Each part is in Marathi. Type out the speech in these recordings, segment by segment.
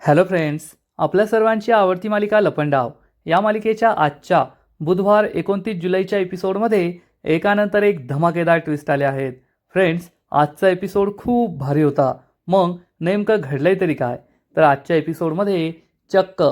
हॅलो फ्रेंड्स, आपल्या सर्वांची आवडती मालिका लपंडाव या मालिकेच्या आजच्या बुधवार 29 जुलैच्या एपिसोडमध्ये एकानंतर एक धमाकेदार ट्विस्ट आले आहेत. फ्रेंड्स, आजचा एपिसोड खूप भारी होता. मग नेमकं घडलंय तरी काय? तर आजच्या एपिसोडमध्ये चक्क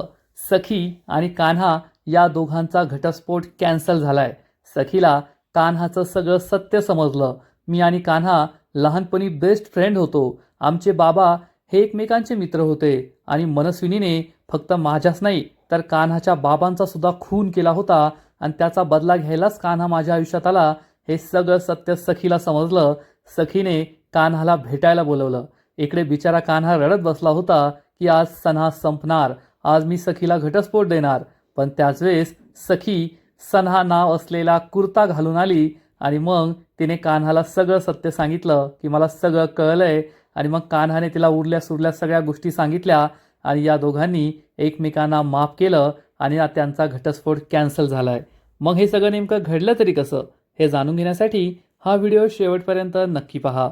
सखी आणि कान्हा या दोघांचा घटस्फोट कॅन्सल झालाय. सखीला कान्हाचं सगळं सत्य समजलं. मी आणि कान्हा लहानपणी बेस्ट फ्रेंड होतो. आमचे बाबा हे एकमेकांचे मित्र होते आणि मनस्विनीने फक्त माझ्याच नाही तर कान्हाच्या बाबांचा सुद्धा खून केला होता आणि त्याचा बदला घ्यायलाच कान्हा माझ्या आयुष्यात आला. हे सगळं सत्य सखीला समजलं. सखीने कान्हाला भेटायला बोलवलं. इकडे बिचारा कान्हा रडत बसला होता की आज सन्हा संपणार, आज मी सखीला घटस्फोट देणार. पण त्याच वेळेस सखी सन्हा नाव असलेला कुर्ता घालून आली आणि मग तिने कान्हाला सगळं सत्य सांगितलं की मला सगळं कळलंय. आणि मग कान्हाने तिला उरल्या सुरल्या सगळ्या गोष्टी सांगितल्या आणि या दोघांनी एकमेकांना माफ केलं आणि त्यांचा घटस्फोट कॅन्सल झालाय. मग हे सगळं नेमकं घडलं तरी कसं हे जाणून घेण्यासाठी हा व्हिडिओ शेवटपर्यंत नक्की पहा.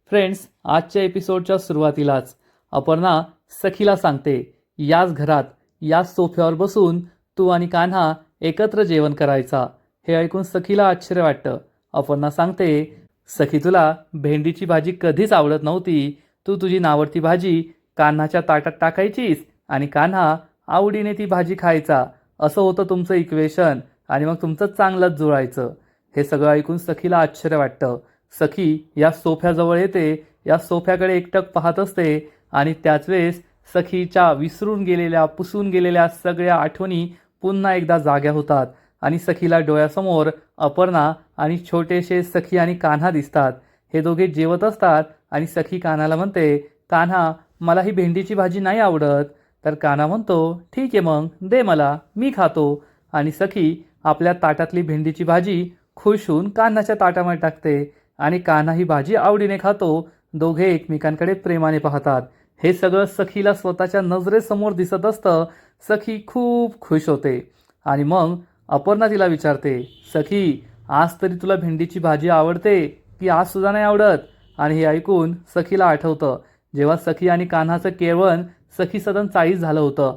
फ्रेंड्स, आजच्या एपिसोडच्या सुरुवातीलाच अपर्णा सखीला सांगते, याच घरात याच सोफ्यावर बसून तू आणि कान्हा एकत्र जेवण करायचा. हे ऐकून सखीला आश्चर्य वाटतं. अपर्णा सांगते, सखी तुला भेंडीची भाजी कधीच आवडत नव्हती. तू तुझी नावडती भाजी कान्हाच्या ताटात टाकायचीस आणि कान्हा आवडीने ती भाजी खायचा. असं होतं तुमचं इक्वेशन आणि मग तुमचं चांगलंच जुळायचं. हे सगळं ऐकून सखीला आश्चर्य वाटतं. सखी या सोफ्याजवळ येते, या सोफ्याकडे एकटक पाहत असते आणि त्याच वेळेस सखीच्या विसरून गेलेल्या पुसून गेलेल्या सगळ्या आठवणी पुन्हा एकदा जाग्या होतात आणि सखीला डोळ्यासमोर अपर्णा आणि छोटेसे सखी आणि कान्हा दिसतात. हे दोघे जेवत असतात आणि सखी कान्हाला म्हणते, कान्हा मला ही भेंडीची भाजी नाही आवडत. तर कान्हा म्हणतो, ठीक आहे मग दे मला, मी खातो. आणि सखी आपल्या ताटातली भेंडीची भाजी खुश होऊन कान्हाच्या ताटामध्ये टाकते आणि कान्हा ही भाजी आवडीने खातो. दोघे एकमेकांकडे प्रेमाने पाहतात. हे सगळं सखीला स्वतःच्या नजरेसमोर दिसत असतं. सखी खूप खुश होते आणि मग अपर्णा तिला विचारते, सखी आज तरी तुला भेंडीची भाजी आवडते की आज सुद्धा नाही आवडत? आणि हे ऐकून सखीला आठवतं जेव्हा सखी आणि कान्हाचं केळवण सखी सदन चाळीस झालं होतं,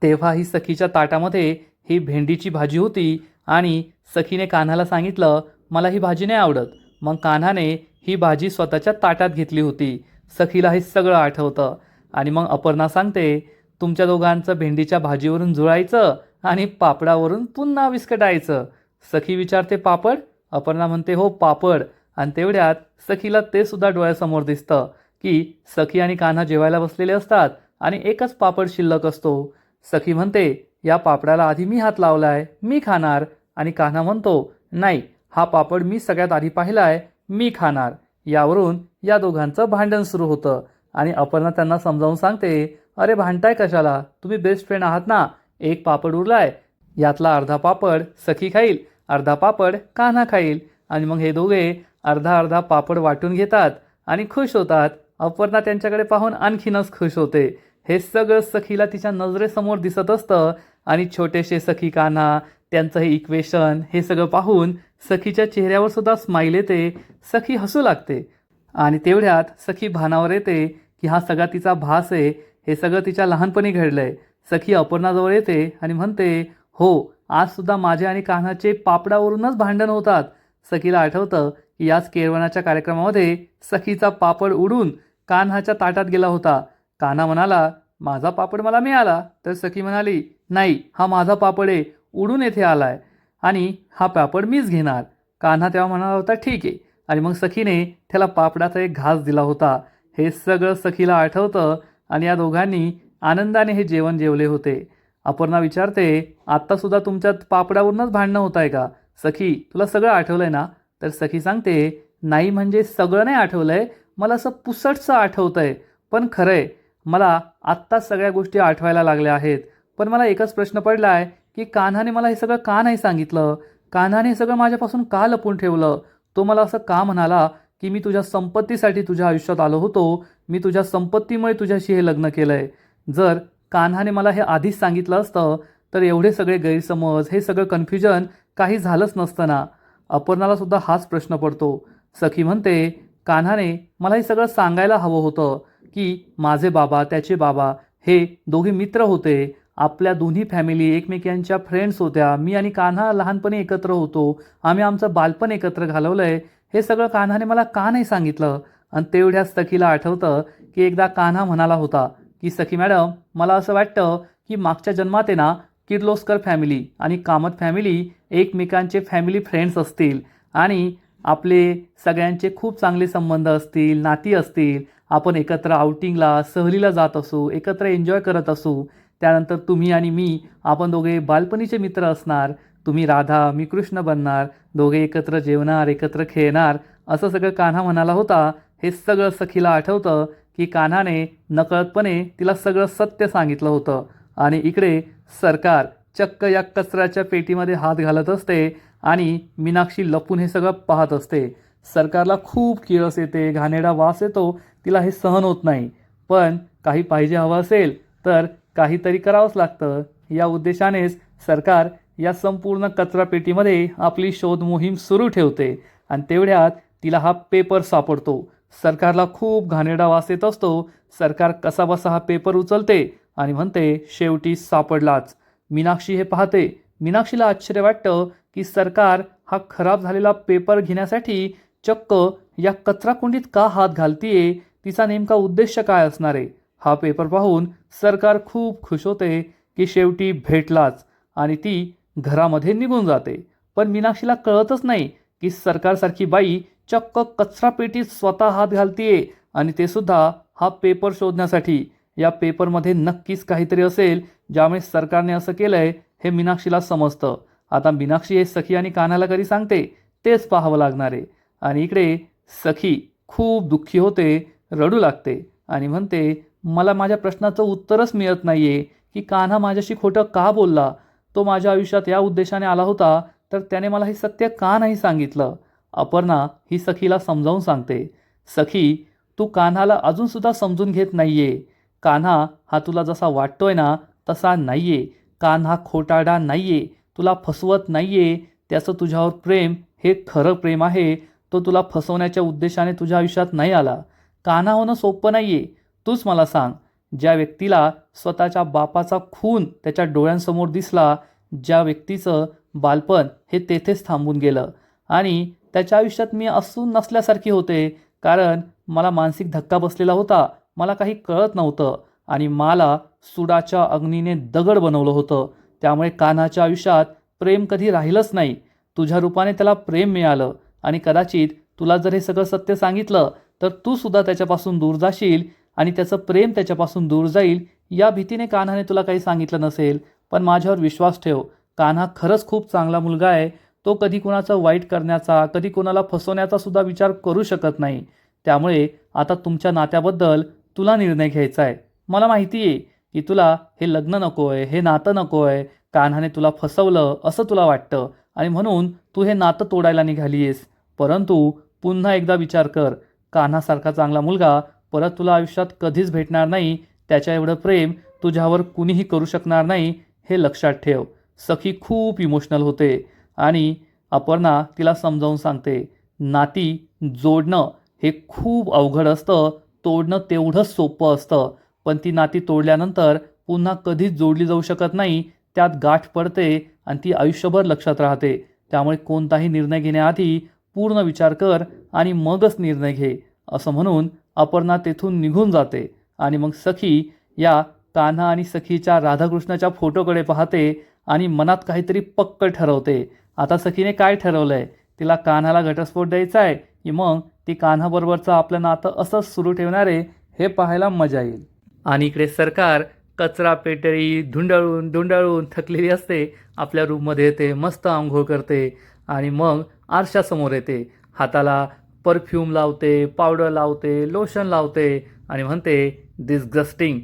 तेव्हा ही सखीच्या ताटामध्ये ही भेंडीची भाजी होती आणि सखीने कान्हाला सांगितलं, मला ही भाजी नाही आवडत. मग कान्हाने ही भाजी स्वतःच्या ताटात घेतली होती. सखीला हे सगळं आठवतं आणि मग अपर्णा सांगते, तुमच्या दोघांचं भेंडीच्या भाजीवरून जुळायचं आणि पापडावरून पुन्हा विस्कटायचं. सखी विचारते, पापड? अपर्णा म्हणते, हो पापड. आणि तेवढ्यात सखीला ते सुद्धा डोळ्यासमोर दिसतं की सखी आणि कान्हा जेवायला बसलेले असतात आणि एकच पापड शिल्लक असतो. सखी म्हणते, या पापडाला आधी मी हात लावलाय, मी खाणार. आणि कान्हा म्हणतो, नाही, हा पापड मी सगळ्यात आधी पाहिलाय, मी खाणार. यावरून या दोघांचं भांडण सुरू होतं आणि अपर्णा त्यांना समजावून सांगते, अरे भांडताय कशाला, तुम्ही बेस्ट फ्रेंड आहात ना. एक पापड उरलाय, यातला अर्धा पापड सखी खाईल, अर्धा पापड कान्हा खाईल. आणि मग हे दोघे अर्धा अर्धा पापड वाटून घेतात आणि खुश होतात. अपर्णा त्यांच्याकडे पाहून आणखीनच खुश होते. हे सगळं सखीला तिच्या नजरेसमोर दिसत असतं आणि छोटेसे सखी कान्हा, त्यांचं हे इक्वेशन हे सगळं पाहून सखीच्या चेहऱ्यावर सुद्धा स्माईल येते. सखी हसू लागते आणि तेवढ्यात सखी भानावर येते की हा सगळा तिचा भास आहे, हे सगळं तिच्या लहानपणी घडलंय. सखी अपर्णाजवळ येते आणि म्हणते, हो आज सुद्धा माझे आणि कान्हाचे पापडावरूनच भांडण होतात. सखीला आठवतं की याच केळवणाच्या कार्यक्रमामध्ये सखीचा पापड उडून कान्हाच्या ताटात गेला होता. कान्हा म्हणाला, माझा पापड मला मिळाला. तर सखी म्हणाली, नाही, हा माझा पापड आहे, उडून येथे आलाय आणि हा पापड मीच घेणार. कान्हा तेव्हा म्हणाला होता, ठीक आहे. आणि मग सखीने त्याला पापडाचा एक घास दिला होता. हे सगळं सखीला आठवतं आणि या दोघांनी आनंदाने हे जेवण जेवले होते. अपर्णा विचारते, आत्तासुद्धा तुमच्यात पापडावरूनच भांडणं होत आहे का? सखी तुला सगळं आठवलंय ना? तर सखी सांगते, नाही म्हणजे सगळं नाही आठवलंय, मला असं पुसटचं आठवतंय. पण खरंय, मला आत्ताच सगळ्या गोष्टी आठवायला लागल्या आहेत. पण मला एकच प्रश्न पडला आहे की कान्हाने मला हे सगळं का नाही सांगितलं? कान्हाने हे सगळं माझ्यापासून का लपून ठेवलं? तो मला असं का म्हणाला की मी तुझ्या संपत्तीसाठी तुझ्या आयुष्यात आलो होतो, मी तुझ्या संपत्तीमुळे तुझ्याशी हे लग्न केलंय. जर कान्हाने मला हे आधीच सांगितलं असतं तर एवढे सगळे गैरसमज, हे सगळं कन्फ्युजन काही झालंच नसतं ना. अपर्णाला सुद्धा हाच प्रश्न पडतो. सखी म्हणते, कान्हाने मला हे सगळं सांगायला हवं होतं की माझे बाबा, त्याचे बाबा हे दोघे मित्र होते. आपल्या दोन्ही फॅमिली एकमेकांच्या फ्रेंड्स होत्या. मी आणि कान्हा लहानपणी एकत्र होतो. आम्ही आमचं बालपण एकत्र घालवलंय. हे सगळं कान्हाने मला का नाही सांगितलं? आणि तेवढ्याच सखीला आठवतं की एकदा कान्हा म्हणाला होता की सखी मॅडम, मला असं वाटतं की मागच्या जन्मात आहे ना किर्लोस्कर फॅमिली आणि कामत फॅमिली एकमेकांचे फॅमिली फ्रेंड्स असतील आणि आपले सगळ्यांचे खूप चांगले संबंध असतील, नाती असतील. आपण एकत्र आउटिंगला, सहलीला जात असू, एकत्र एन्जॉय करत असू. त्यानंतर तुम्ही आणि मी, आपण दोघे बालपणीचे मित्र असणार. तुम्ही राधा, मी कृष्ण बनणार. दोघे एकत्र जेवणार, एकत्र खेळणार. असं सगळं कान्हा म्हणाला होता. हे सगळं सखीला आठवतं की कान्हाने नकळतपणे तिला सगळं सत्य सांगितलं होतं. आणि इकडे सरकार चक्क या कचऱ्याच्या पेटीमध्ये हात घालत असते आणि मीनाक्षी लपून हे सगळं पाहत असते. सरकारला खूप किळस येते, घाणेरडा वास येतो. तिला हे सहन होत नाही. पण काही पाहिजे हवं असेल तर काहीतरी करावंच लागतं. या उद्देशानेच सरकार या संपूर्ण कचरा पेटीमध्ये आपली शोध मोहीम सुरू ठेवते. आणि तेवढ्यात तिला हा पेपर सापडतो. सरकारला खूप घाणेरडा वास येत असतो. सरकार कसाबसा हा पेपर उचलते आणि म्हणते शेवटी सापडलाच. मीनाक्षी हे पाहते. मीनाक्षीला आश्चर्य वाटतं की सरकार हा खराब झालेला पेपर घेण्यासाठी चक्क या कचरा कुंडीत का हात घालतीये? तिचा नेमका उद्देश काय असणार आहे? हा पेपर पाहून सरकार खूप खुश होते की शेवटी भेटलाच आणि ती घरामध्ये निघून जाते. पण मीनाक्षीला कळतच नाही की सरकारसारखी बाई चक्क कचरा पेटीत स्वतः हात घालतीये आणि ते सुद्धा हा पेपर शोधण्यासाठी. या पेपरमध्ये नक्कीच काहीतरी असेल ज्यामुळे सरकारने असं केलंय हे मीनाक्षीला समजतं. आता मीनाक्षी हे सखी आणि कान्हाला कधी सांगते तेच पाहावं लागणार आहे. आणि इकडे सखी खूप दुःखी होते, रडू लागते आणि म्हणते मला माझ्या प्रश्नाचं उत्तरच मिळत नाहीये की कान्हा माझ्याशी खोटं का बोलला? तो माझ्या आयुष्यात या उद्देशाने आला होता तर त्याने मला हे सत्य का नाही सांगितलं? अपर्णा ही सखीला समजावून सांगते. सखी, तू कान्हाला अजूनसुद्धा समजून घेत नाहीये. कान्हा हा तुला जसा वाटतोय ना तसा नाहीये. कान्हा खोटारडा नाहीये, तुला फसवत नाहीये. त्याचं तुझ्यावर प्रेम हे खरं प्रेम आहे. तो तुला फसवण्याच्या उद्देशाने तुझ्या आयुष्यात नाही आला. कान्हा होणं सोपं नाहीये. तूच मला सांग, ज्या व्यक्तीला स्वतःच्या बापाचा खून त्याच्या डोळ्यांसमोर दिसला, ज्या व्यक्तीचं बालपण हे तेथेच थांबून गेलं आणि त्याच्या आयुष्यात मी असून नसल्यासारखी होते, कारण मला मानसिक धक्का बसलेला होता. मला काही कळत नव्हतं आणि मला सुडाच्या अग्नीने दगड बनवलं होतं. त्यामुळे कान्हाच्या आयुष्यात प्रेम कधी राहिलंच नाही. तुझ्या रूपाने त्याला प्रेम मिळालं आणि कदाचित तुला जर हे सगळं सत्य सांगितलं तर तू सुद्धा त्याच्यापासून दूर जाशील आणि त्याचं प्रेम त्याच्यापासून दूर जाईल. या भीतीने कान्हाने तुला काही सांगितलं नसेल. पण माझ्यावर विश्वास ठेव, कान्हा खरंच खूप चांगला मुलगा आहे. तो कधी कोणाचं वाईट करण्याचा, कधी कोणाला फसवण्याचा सुद्धा विचार करू शकत नाही. त्यामुळे आता तुमच्या नात्याबद्दल तुला निर्णय घ्यायचा आहे. मला माहिती आहे की तुला हे लग्न नको आहे, हे नातं नको आहे. कान्हाने तुला फसवलं असं तुला वाटतं आणि म्हणून तू हे नातं तोडायला निघाली आहेस. परंतु पुन्हा एकदा विचार कर, कान्हासारखा चांगला मुलगा परत तुला आयुष्यात कधीच भेटणार नाही. त्याच्या एवढं प्रेम तुझ्यावर कुणीही करू शकणार नाही, हे लक्षात ठेव. सखी खूप इमोशनल होते आणि अपर्णा तिला समजावून सांगते, नाती जोडणं हे खूप अवघड असतं, तोडणं तेवढंच सोपं असतं. पण ती नाती तोडल्यानंतर पुन्हा कधीच जोडली जाऊ शकत नाही. त्यात गाठ पडते आणि ती आयुष्यभर लक्षात राहते. त्यामुळे कोणताही निर्णय घेण्याआधी पूर्ण विचार कर आणि मगच निर्णय घे, असं म्हणून अपर्णा तेथून निघून जाते. आणि मग सखी या कान्हा आणि सखीच्या राधाकृष्णाच्या फोटोकडे पाहते आणि मनात काहीतरी पक्क ठरवते. आता सखीने काय ठरवलंय? तिला कान्हाला घटस्फोट द्यायचा आहे की मग ती कान्हाबरोबरचं आपलं नातं असंच सुरू ठेवणार आहे, हे पाहायला मजा येईल. आणि इकडे सरकार कचरा पेटरी धुंडाळून धुंडाळून थकलेली असते. आपल्या रूममध्ये येते, मस्त आंघोळ करते आणि मग आरशासमोर येते. हाताला परफ्यूम लावते, पावडर लावते, लोशन लावते आणि म्हणते डिस्गस्टिंग.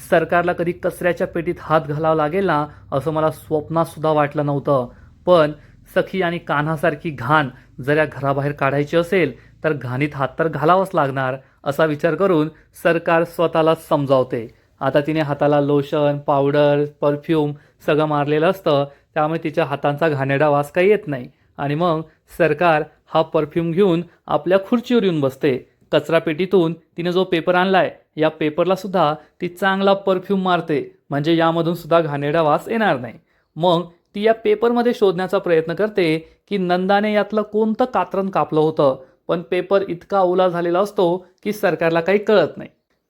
सरकारला कधी कचऱ्याच्या पेटीत हात घालावा लागेल ना असं मला स्वप्नातसुद्धा वाटलं नव्हतं. पण सखी आणि कान्हासारखी घाण जर या घराबाहेर काढायची असेल तर घाणीत हात तर घालावाच लागणार, असा विचार करून सरकार स्वतःला समजावते. आता तिने हाताला लोशन, पावडर, परफ्यूम सगळं मारलेलं असतं. त्यामुळे तिच्या हातांचा घाणेरडा वास काही येत नाही. आणि मग सरकार हा परफ्यूम घेऊन आपल्या खुर्चीवर येऊन बसते. कचरा पेटीतून तिने जो पेपर आणलाय या पेपरला सुद्धा ती चांगला परफ्यूम मारते, म्हणजे यामधून सुद्धा घाणेरडा वास येणार नाही. मग ती या पेपरमध्ये शोधण्याचा प्रयत्न करते की नंदाने यातलं कोणतं कात्रण कापलं होतं, पण पेपर इतका ओला झालेला असतो की सरकारला काही कळत नाही.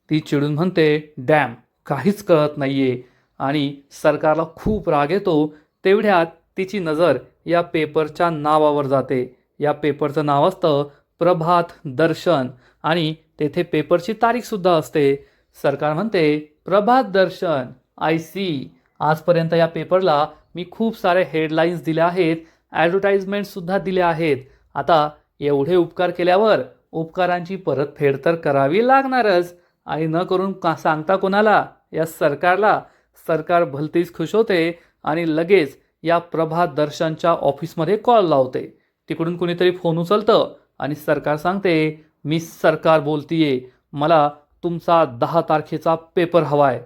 ती चिडून म्हणते, डॅम, काहीच कळत नाहीये. आणि सरकारला खूप राग येतो. तेवढ्यात तिची नजर या पेपरच्या नावावर जाते. या पेपरचं नाव असतं प्रभात दर्शन आणि तेथे पेपरची तारीखसुद्धा असते. सरकार म्हणते, प्रभात दर्शन, आय सी. आजपर्यंत या पेपरला मी खूप सारे हेडलाईन्स दिल्या आहेत, ॲडव्हर्टाइजमेंटसुद्धा दिल्या आहेत. आता एवढे उपकार केल्यावर उपकारांची परतफेड तर करावी लागणारच. आणि न करून सांगता कोणाला? या सरकारला. सरकार भलतीच खुश होते आणि लगेच या प्रभात दर्शनच्या ऑफिसमध्ये कॉल लावते. तिकडून कुणीतरी फोन उचलतं आणि सरकार सांगते, मी सरकार बोलतीये, मला तुमचा 10 तारखेचा पेपर हवा आहे.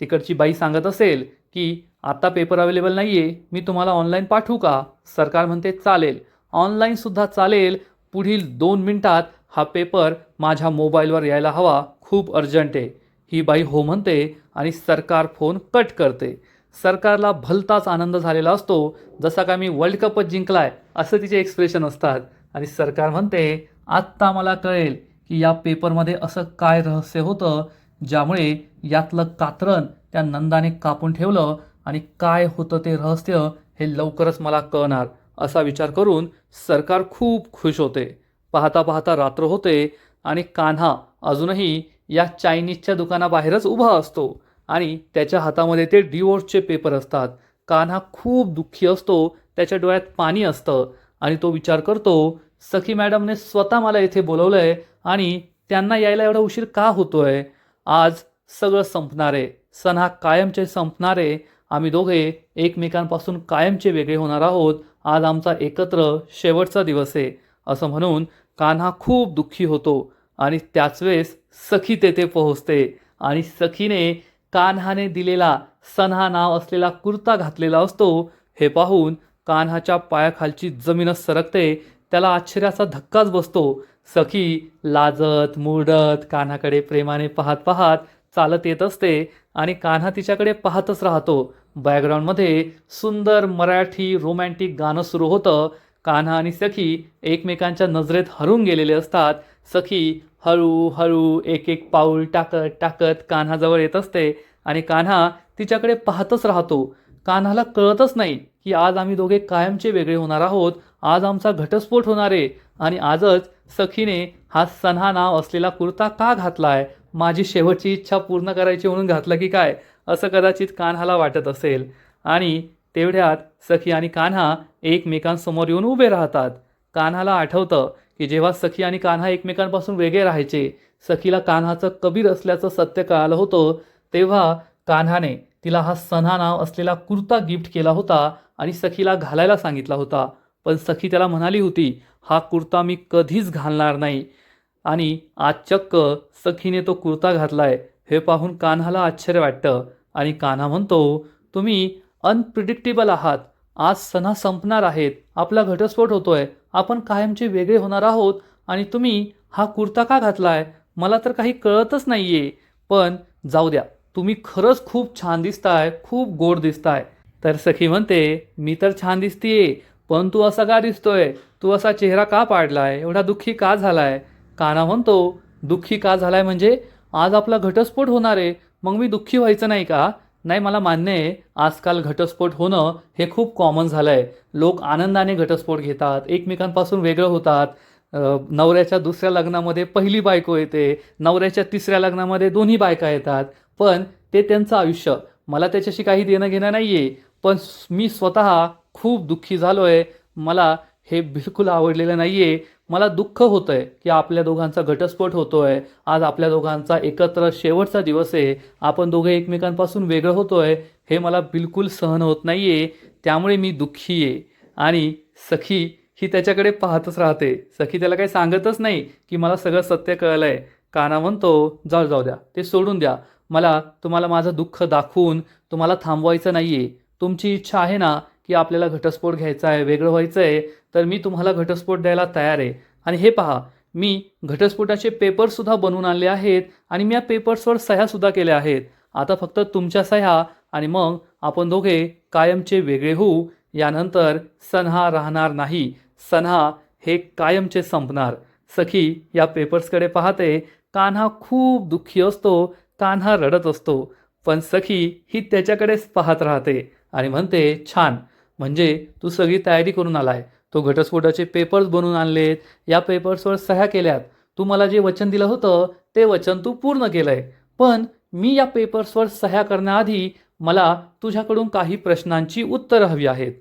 तिकडची बाई सांगत असेल की आता पेपर अवेलेबल नाही आहे, मी तुम्हाला ऑनलाईन पाठवू का? सरकार म्हणते, चालेल, ऑनलाईनसुद्धा चालेल, पुढील 2 मिनिटात हा पेपर माझ्या मोबाईलवर यायला हवा, खूप अर्जंट आहे. ही बाई हो म्हणते आणि सरकार फोन कट करते. सरकारला भलताच आनंद झालेला असतो, जसा का मी वर्ल्ड कपच जिंकलाय असं तिचे एक्सप्रेशन असतात. आणि सरकार म्हणते, आत्ता मला कळेल की या पेपरमध्ये असं काय रहस्य होतं ज्यामुळे यातलं कात्रण त्या नंदाने कापून ठेवलं, आणि काय होतं ते रहस्य हे लवकरच मला कळणार. असा विचार करून सरकार खूप खुश होते. पाहता पाहता रात्र होते आणि कान्हा अजूनही या चायनीजच्या दुकानाबाहेरच उभा असतो आणि त्याच्या हातामध्ये ते डिवोर्सचे पेपर असतात. कान्हा खूप दुःखी असतो, त्याच्या डोळ्यात पाणी असतं आणि तो विचार करतो, सखी मॅडमने स्वतः मला इथे बोलवलंय आणि त्यांना यायला एवढा उशीर का होतोय? आज सगळं संपणार आहे, सण हा कायमचे संपणार आहे. आम्ही दोघे एकमेकांपासून कायमचे वेगळे होणार आहोत. आज आमचा एकत्र शेवटचा दिवस आहे. असं म्हणून कान्हा खूप दुःखी होतो आणि त्याच वेळेस सखी तेथे पोहोचते आणि सखीने कान्हाने दिलेला सन्हा नाव असलेला कुर्ता घातलेला असतो. हे पाहून कान्हाच्या पायाखालची जमीनच सरकते. त्याला आश्चर्याचा धक्काच बसतो. सखी लाजत मुरडत कान्हाकडे प्रेमाने पाहत पाहत चालत येत असते आणि कान्हा तिच्याकडे पाहतच राहतो. बॅकग्राऊंडमध्ये सुंदर मराठी रोमॅन्टिक गाणं सुरू होतं. कान्हा आणि सखी एकमेकांच्या नजरेत हरवून गेलेले असतात. सखी हळूहळू एक एक पाऊल टाकत टाकत कान्हाजवळ येत असते आणि कान्हा तिच्याकडे पाहतच राहतो. कान्हाला कळतच नाही की आज आम्ही दोघे कायमचे वेगळे होणार आहोत, आज आमचा घटस्फोट होणार आहे आणि आजच सखीने हा सन्हा नाव असलेला कुर्ता का घातलाय, माझी शेवटची इच्छा पूर्ण करायची म्हणून घातला की काय, असं कदाचित कान्हाला वाटत असेल. आणि तेवढ्यात सखी आणि कान्हा एकमेकांसमोर येऊन उभे राहतात. कान्हाला आठवतं की जेव्हा सखी आणि कान्हा एकमेकांपासून वेगळे राहायचे, सखीला कान्हाचं कबीर असल्याचं सत्य कळालं होतं, तेव्हा कान्हाने तिला हा सन्हा नाव असलेला कुर्ता गिफ्ट केला होता आणि सखीला घालायला सांगितला होता. पण सखी त्याला म्हणाली होती, हा कुर्ता मी कधीच घालणार नाही. आणि आज चक्क सखीने तो कुर्ता घातलाय. हे पाहून कान्हाला आश्चर्य वाटतं आणि कान्हा म्हणतो, तुम्ही अनप्रिडिक्टेबल आहात. आज सणा संपणार आहेत, आपला घटस्फोट होतोय, आपण कायमचे वेगळे होणार आहोत आणि तुम्ही हा कुर्ता का घातलाय? मला तर काही कळतच नाहीये. पण जाऊ द्या, तुम्ही खरंच खूप छान दिसताय, खूप गोड दिसताय. तर सखी म्हणते, मी तर छान दिसतीये, पण तू असा का दिसतोय? तू असा चेहरा का पाडलाय? एवढा दुःखी का झालाय? कान्हा म्हणतो, दुःखी का झालाय म्हणजे? आज आपला घटस्फोट होणार आहे, मग मी दुःखी व्हायचं नाही का? नाही, मला मान्य आहे, आजकाल घटस्फोट होणं हे खूप कॉमन झालं आहे. लोक आनंदाने घटस्फोट घेतात, एकमेकांपासून वेगळं होतात. नवऱ्याच्या दुसऱ्या लग्नामध्ये पहिली बायको येते, नवऱ्याच्या तिसऱ्या लग्नामध्ये दोन्ही बायका येतात. पण ते त्यांचं आयुष्य, मला त्याच्याशी काही देणं घेणं नाही आहे. पण मी स्वतः खूप दुःखी झालो आहे. मला हे बिलकुल आवडलेलं नाही आहे. मला दुःख होतं आहे की आपल्या दोघांचा घटस्फोट होतो आहे. आज आपल्या दोघांचा एकत्र शेवटचा दिवस आहे. आपण दोघे एकमेकांपासून वेगळं होतो आहे, हे मला बिलकुल सहन होत नाही आहे. त्यामुळे मी दुःखी आहे. आणि सखी ही त्याच्याकडे पाहतच राहते. सखी त्याला काही सांगतच नाही की मला सगळं सत्य कळलं आहे. कान्हा म्हणतो, जाऊ द्या, ते सोडून द्या. मला तुम्हाला माझं दुःख दाखवून तुम्हाला थांबवायचं नाही आहे. तुमची इच्छा आहे ना की आपल्याला घटस्फोट घ्यायचा आहे, वेगळं व्हायचं आहे, तर मी तुम्हाला घटस्फोट द्यायला तयार आहे. आणि हे पहा, मी घटस्फोटाचे पेपर्ससुद्धा बनवून आणले आहेत आणि मी या पेपर्सवर सह्यासुद्धा केल्या आहेत. आता फक्त तुमच्या सह्या आणि मग आपण दोघे कायमचे वेगळे होऊ. यानंतर सन्हा राहणार नाही. सन्हा हे कायमचे संपणार. सखी या पेपर्सकडे पाहते. कान्हा खूप दुःखी असतो. कान्हा रडत असतो. पण सखी ही त्याच्याकडेच पाहत राहते आणि म्हणते, छान, म्हणजे तू सगळी तयारी करून आलाय. तो घटस्फोटाचे पेपर्स बनवून आणलेत. या पेपर्सवर सह्या केल्यात. तू मला जे वचन दिलं होतं ते वचन तू पूर्ण केलंय. पण मी या पेपर्सवर सह्या करण्याआधी मला तुझ्याकडून काही प्रश्नांची उत्तरं हवी आहेत.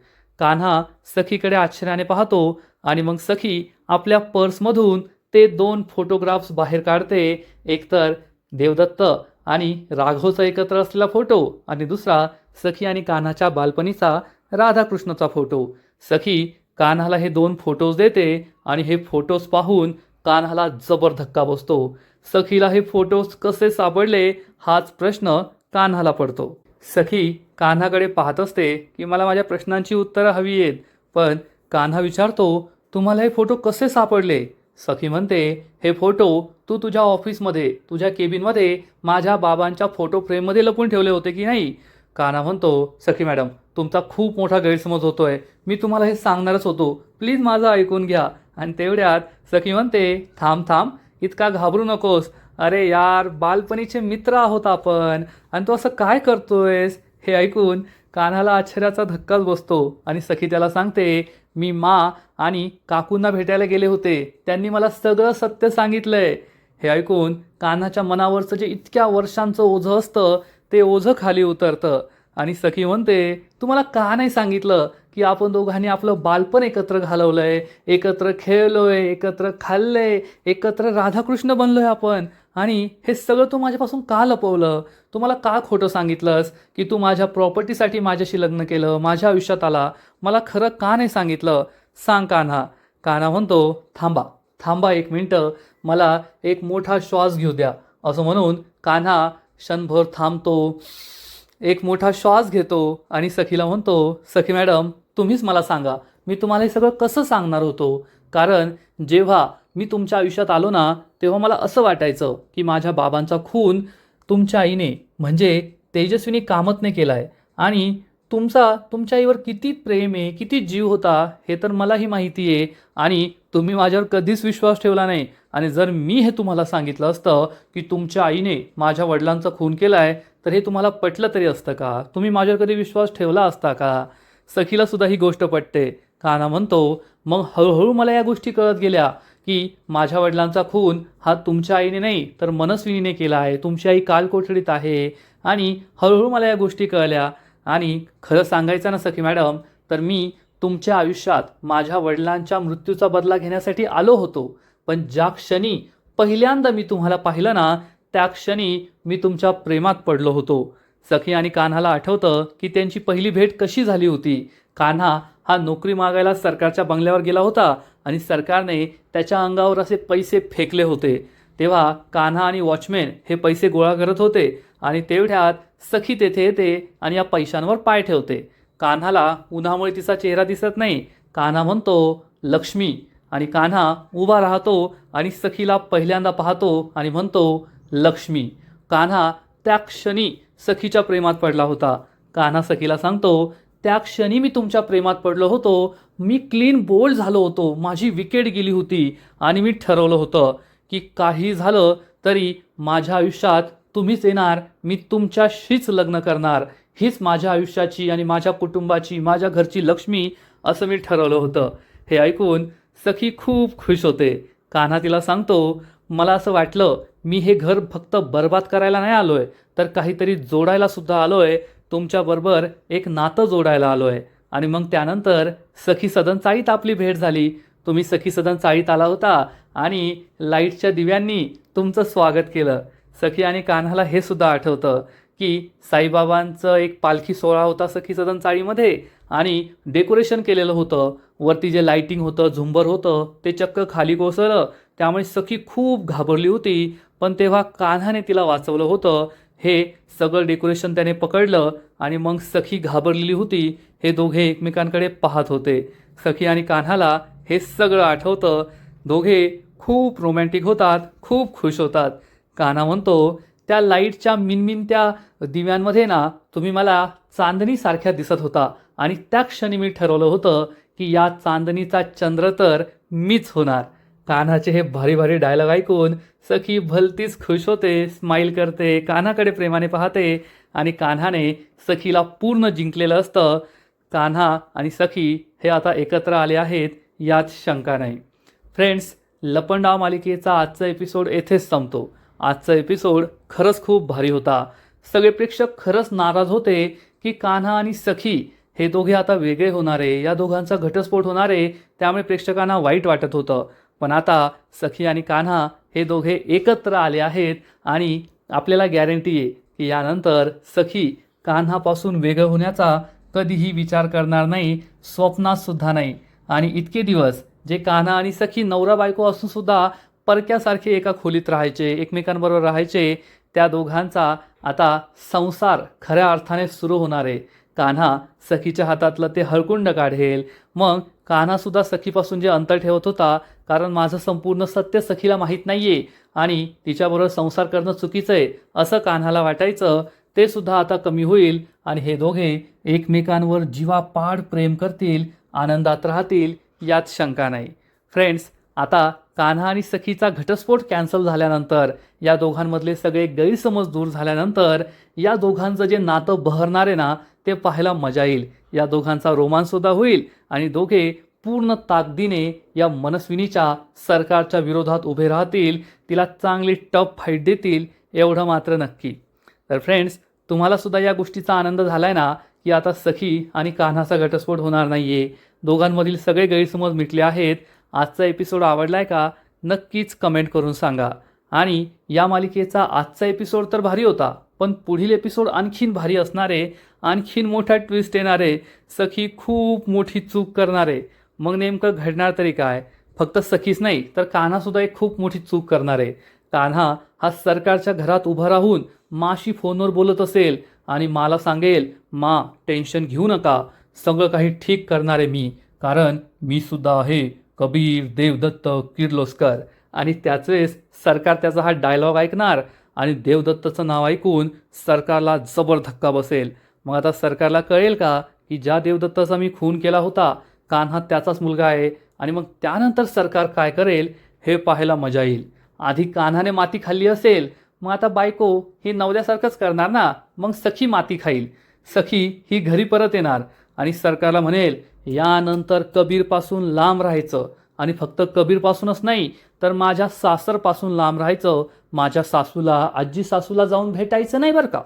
कान्हा सखीकडे आश्चर्याने पाहतो आणि मग सखी आपल्या पर्समधून ते 2 फोटोग्राफ्स बाहेर काढते. एकतर देवदत्त आणि राघवचा एकत्र असलेला फोटो आणि दुसरा सखी आणि कान्हाच्या बालपणीचा राधाकृष्णचा फोटो. सखी कान्हाला हे 2 फोटोज देते आणि हे फोटोज पाहून कान्हाला जबर धक्का बसतो. सखीला हे फोटोज कसे सापडले हाच प्रश्न कान्हाला पडतो. सखी कान्हाकडे पाहत असते की मला माझ्या प्रश्नांची उत्तरं हवी आहेत. पण कान्हा विचारतो, तुम्हाला हे फोटो कसे सापडले? सखी म्हणते, हे फोटो तू तुझ्या ऑफिसमध्ये तुझ्या केबिनमध्ये माझ्या बाबांच्या फोटो फ्रेममध्ये लपून ठेवले होते की नाही? कान्हा म्हणतो, सखी मॅडम, तुमचा खूप मोठा गैरसमज होतोय. मी तुम्हाला हे सांगणारच होतो. प्लीज माझं ऐकून घ्या. आणि तेवढ्यात सखी म्हणते, थांब थांब, इतका घाबरू नकोस. अरे यार, बालपणीचे मित्र आहोत आपण आणि तू असं काय करतोयस? हे ऐकून कान्हाला आश्चर्याचा धक्काच बसतो आणि सखी त्याला सांगते, मी आणि काकूंना भेटायला गेले होते. त्यांनी मला सगळं सत्य सांगितलंय. हे ऐकून कान्हाच्या मनावरचं जे इतक्या वर्षांचं ओझं असतं ते ओझं खाली उतरतं आणि सखी म्हणते, तुम्हाला का नाही सांगितलं की आपण दोघांनी आपलं बालपण एकत्र घालवलंय, एकत्र खेळलोय, एकत्र खाल्लंय, एकत्र राधाकृष्ण बनलोय आपण, आणि हे सगळं तू माझ्यापासून का लपवलं? तुम्हाला का खोटं सांगितलंस की तू माझ्या प्रॉपर्टीसाठी माझ्याशी लग्न केलं, माझ्या आयुष्यात आला? मला खरं का नाही सांगितलं? सांग कान्हा. कान्हा म्हणतो, थांबा थांबा 1 मिनटं, मला एक मोठा श्वास घेऊ द्या. असं म्हणून कान्हा क्षणभर थांबतो, एक मोठा श्वास घेतो आणि सखीला म्हणतो, सखी मॅडम, तुम्हीच मला सांगा, मी तुम्हाला हे सगळं कसं सांगणार होतो? कारण जेव्हा मी तुमच्या आयुष्यात आलो ना, तेव्हा मला असं वाटायचं की माझ्या बाबांचा खून तुमच्या आईने म्हणजे तेजस्विनी कामतने केला आहे आणि तुमच्या आईवर किती प्रेम आहे, किती जीव होता हे तर मलाही माहिती आहे आणि तुम्ही माझ्यावर कधीच विश्वास ठेवला नाही. आणि जर मी हे तुम्हाला सांगितलं असतं की तुमच्या आईने माझ्या वडिलांचा खून केला आहे तर हे तुम्हाला पटलं तरी असतं का? तुम्ही माझ्यावर कधी विश्वास ठेवला असता का? सखीला सुद्धा ही गोष्ट पटते. कान्हा म्हणतो, मग हळूहळू मला या गोष्टी कळत गेल्या की माझ्या वडिलांचा खून हा तुमच्या आईने नाही तर मनस्विनीने केला आहे. तुमची आई कालकोठडीत आहे आणि हळूहळू मला या गोष्टी कळल्या. आणि खरं सांगायचं ना सखी मॅडम, तर मी तुमच्या आयुष्यात माझ्या वडिलांच्या मृत्यूचा बदला घेण्यासाठी आलो होतो. पण ज्या क्षणी पहिल्यांदा मी तुम्हाला पाहिलं ना, त्या क्षणी मी तुमच्या प्रेमात पडलो होतो. सखी आणि कान्हाला आठवतं की त्यांची पहिली भेट कशी झाली होती. कान्हा हा नोकरी मागायला सरकारच्या बंगल्यावर गेला होता आणि सरकारने त्याच्या अंगावर असे पैसे फेकले होते. तेव्हा कान्हा आणि वॉचमॅन हे पैसे गोळा करत होते आणि तेवढ्यात सखी तेथे येते आणि या पैशांवर पाय ठेवते. कान्हाला उन्हामुळे तिचा चेहरा दिसत नाही. कान्हा म्हणतो, लक्ष्मी, आणि कान्हा उभा राहतो आणि सखीला पहिल्यांदा पाहतो आणि म्हणतो, लक्ष्मी. कान्हा त्या क्षणी सखीच्या प्रेमात पडला होता. कान्हा सखीला सांगतो, त्या क्षणी मी तुमच्या प्रेमात पडलो होतो. मी क्लीन बोल्ड झालो होतो. माझी विकेट गेली होती आणि मी ठरवलं होतं की काही झालं तरी माझ्या आयुष्यात तुम्हीच येणार. मी तुमच्याशीच लग्न करणार. हीच माझ्या आयुष्याची आणि माझ्या कुटुंबाची, माझ्या घरची लक्ष्मी, असं मी ठरवलं होतं. हे ऐकून सखी खूप खुश होते. कान्हा तिला सांगतो, मला असं वाटलं मी हे घर फक्त बर्बाद करायला नाही आलोय तर काहीतरी जोडायला सुद्धा आलोय. तुमच्याबरोबर एक नातं जोडायला आलोय. आणि मग त्यानंतर सखी सदन चाळीत आपली भेट झाली. तुम्ही सखी सदन चाळीत आला होता आणि लाईटच्या दिव्यांनी तुमचं स्वागत केलं. सखी आणि कान्हाला हे सुद्धा आठवतं की साईबाबांचं एक पालखी सोहळा होता सखी सदन चाळीमध्ये आणि डेकोरेशन केलेलं होतं. वरती जे लाईटिंग होतं, झुंबर होतं, ते चक्क खाली कोसळलं. त्यामुळे सखी खूप घाबरली होती. पण तेव्हा कान्हाने तिला वाचवलं होतं. हे सगळं डेकोरेशन त्याने पकडलं आणि मग सखी घाबरलेली होती. हे दोघे एकमेकांकडे पाहत होते. सखी आणि कान्हाला हे सगळं आठवतं. दोघे खूप रोमॅन्टिक होतात, खूप खुश होतात. कान्हा म्हणतो, त्या लाईटच्या मिनमिनत्या दिव्यांमध्ये ना तुम्ही मला चांदणीसारख्या दिसत होता आणि त्या क्षणी मी ठरवलं होतं की या चांदणीचा चंद्र तर मीच होणार. कान्हाचे हे भारी भारी डायलॉग ऐकून सखी भलतीच खुश होते, स्माईल करते, कान्हाकडे प्रेमाने पाहते आणि कान्हाने सखीला पूर्ण जिंकलेलं असतं. कान्हा आणि सखी हे आता एकत्र आले आहेत यात शंका नाही. फ्रेंड्स, लपंडाव मालिकेचा आजचा एपिसोड येथेच संपतो. आजचा एपिसोड खरंच खूप भारी होता. सगळे प्रेक्षक खरंच नाराज होते की कान्हा आणि सखी हे दोघे आता वेगळे होणार आहे, या दोघांचा घटस्फोट होणार आहे, त्यामुळे प्रेक्षकांना वाईट वाटत होतं. पण आता सखी आणि कान्हा हे दोघे एकत्र आले आहेत आणि आपल्याला गॅरंटी आहे की यानंतर सखी कान्हापासून वेगळं होण्याचा कधीही विचार करणार नाही, स्वप्नातसुद्धा नाही. आणि इतके दिवस जे कान्हा आणि सखी नवरा बायको असूनसुद्धा परक्यासारखे एका खोलीत राहायचे, एकमेकांबरोबर राहायचे, त्या दोघांचा आता संसार खऱ्या अर्थाने सुरू होणार आहे. कान्हा सखीच्या हातातलं ते हळकुंड काढेल. मग कान्हासुद्धा सखीपासून जे अंतर ठेवत होता, कारण माझं संपूर्ण सत्य सखीला माहीत नाही आहे आणि तिच्याबरोबर संसार करणं चुकीचं आहे असं कान्हाला वाटायचं, ते सुद्धा आता कमी होईल आणि हे दोघे एकमेकांवर जीवापाड प्रेम करतील, आनंदात राहतील यात शंका नाही. फ्रेंड्स, आता कान्हा आणि सखीचा घटस्फोट कॅन्सल झाल्यानंतर, या दोघांमधले सगळे गैरसमज दूर झाल्यानंतर या दोघांचं जे नातं बहरणार आहे ना ते पाहायला मजा येईल. या दोघांचा रोमांससुद्धा होईल आणि दोघे पूर्ण ताकदीने या मनस्विनीच्या सरकारच्या विरोधात उभे राहतील, तिला चांगली टफ फाईट देतील, एवढं मात्र नक्की. तर फ्रेंड्स, तुम्हालासुद्धा या गोष्टीचा आनंद झाला आहे ना की आता सखी आणि कान्हाचा घटस्फोट होणार नाही आहे, दोघांमधील सगळे गैरसमज मिटले आहेत. आजचा एपिसोड आवडला आहे का? नक्कीच कमेंट करून सांगा. आणि या मालिकेचा आजचा एपिसोड तर भारी होता, पण पुढील एपिसोड आणखीन भारी असणार आहे, आणखीन मोठा ट्विस्ट येणार आहे, सखी खूप मोठी चूक करणार आहे. मग नेमकं घडणार तरी काय? फक्त सखीच नाही तर कान्हासुद्धा एक खूप मोठी चूक करणार आहे. कान्हा हा सरकारच्या घरात उभा राहून माशी फोनवर बोलत असेल आणि मला सांगेल, मा टेन्शन घेऊ नका, सगळं काही ठीक करणार आहे मी, कारण मी सुद्धा आहे कबीर देवदत्त किर्लोस्कर. आणि त्याच वेळेस सरकार त्याचा हा डायलॉग ऐकणार आणि देवदत्तचं नाव ऐकून सरकारला जबर धक्का बसेल. मग आता सरकारला कळेल का की ज्या देवदत्ताचा मी खून केला होता कान्हा त्याचाच मुलगा आहे, आणि मग त्यानंतर सरकार काय करेल हे पाहायला मजा येईल. आधी कान्हाने माती खाल्ली असेल, मग आता बायको ही नवऱ्यासारखंच करणार ना, मग सखी माती खाईल, सखी ही घरी परत येणार आणि सरकारला म्हणेल यानंतर कबीरपासून लांब राहायचं, आणि फक्त कबीरपासूनच नाही तर माझ्या सासरपासून लांब राहायचं, माझ्या सासूला आजी सासूला जाऊन भेटायचं नाही बरं का.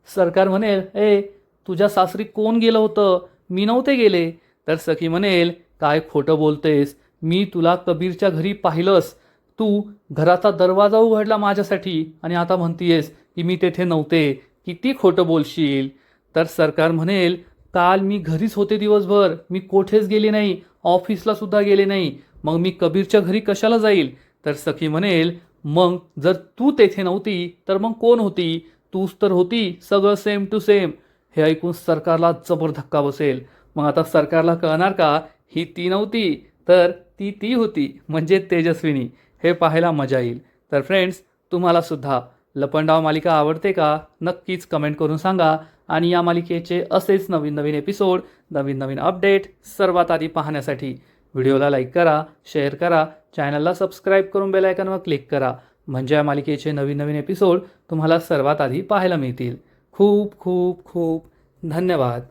सरकार म्हणेल, ए तुझ्या सासरी कोण गेलं होतं, मी नव्हते गेले. तर सखी म्हणेल, काय खोटं बोलतेस, मी तुला कबीरच्या घरी पाहिलंस, तू घराचा दरवाजा उघडला माझ्यासाठी आणि आता म्हणतीयेस की मी तेथे नव्हते, किती खोटं बोलशील. तर सरकार म्हणेल, काल मी घरीच होते दिवसभर, मी कोठेच गेले नाही, ऑफिसला सुद्धा गेले नाही, मग मी कबीरच्या घरी कशाला जाईल. तर सखी म्हणेल, मग जर तू तेथे नव्हती तर मग कोण होती, तूच तर होती, सगळं सेम टू सेम. हे ऐकून सरकारला जबर धक्का बसेल. मग आता सरकारला कळणार का ही ती नव्हती तर ती होती, म्हणजे तेजस्विनी. हे पाहायला मजा येईल. तर फ्रेंड्स, तुम्हालासुद्धा लपंडाव मालिका आवडते का? नक्कीच कमेंट करून सांगा. आणि या मालिकेचे असेच नवीन नवीन एपिसोड, नवीन नवीन अपडेट सर्वात आधी पाहण्यासाठी व्हिडिओला लाईक करा, शेअर करा, चॅनलला सबस्क्राईब करून बेल आयकॉनवर क्लिक करा, म्हणजे या मालिकेचे नवीन नवीन एपिसोड तुम्हाला सर्वात आधी पाहायला मिळतील. खूप खूप खूप धन्यवाद.